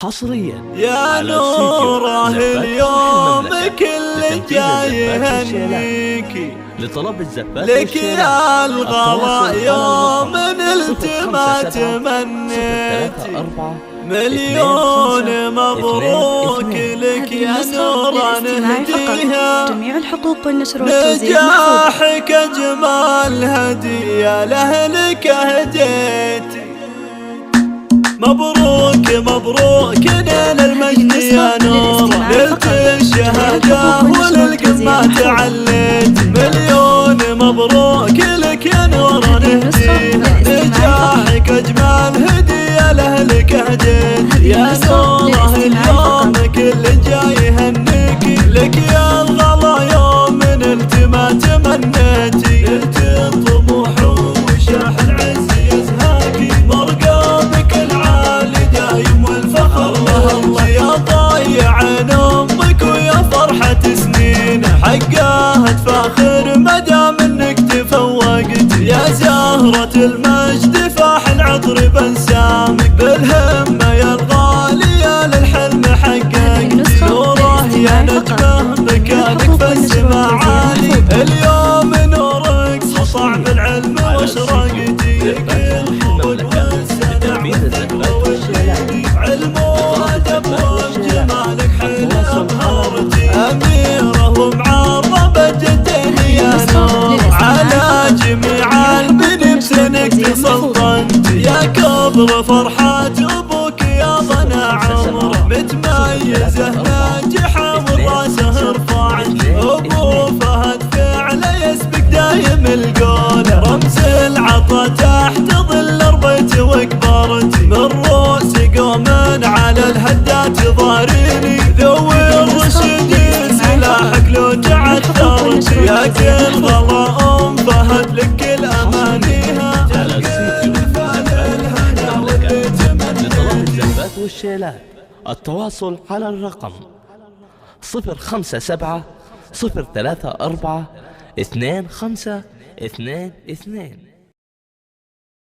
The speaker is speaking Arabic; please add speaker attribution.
Speaker 1: حصريا
Speaker 2: يا نوره اليوم كل جاي يهنيكي
Speaker 1: لطلب الزفات
Speaker 2: لك يا الغلا يوم نلت ما تمنيتي مليون مبروك لك يا نوره نهديها
Speaker 3: جميع الحقوق والنشر والتوزيع
Speaker 2: نجاحك اجمل هديه لاهلك هديتي مبروك مبروك نيل المجد يا نور نلت الشهادة وللقمة تعليت مليون مبروك لك يا نور نهديها نجاحك اجمل هدية لاهلك هديت يا نوره اليوم كل جاي يهنيكي لك يا الغلا يوم نلت ما تمنيتي نلت الطموح وشاح العز يزهاكي مرقامك العالي دايم والفخر الله يا ضايع امك ويا فرحة سنين حقها تفاخر مدام انك تفوقت يا زهرة المجد فاح العطر بنسامك بالهمة يا الغالية للحلم حققت نوره يا نجمة مكانك في السما عالي اليوم نورك سطع بالعلم واشرقتي علم وادب وجمالك حلو ابهرتي اميره ومعربه جدين يا نور على جميع البني بسنك تسلطنت يا كبر فرحات ابوك يا ضنا عمره متميزه ناجحه وراسه رفعت ابو فهد فعله يسبق دايم القول رمز العطا تحت ظل ربيت وكبرت من روس قوم على الهدات ضاريني ذوي الرشد سلاحك لو تعثرت يا كل غلا فهد لك كل امانيها
Speaker 1: لطلب الزفات والشيلات التواصل على الرقم 057 034 2522.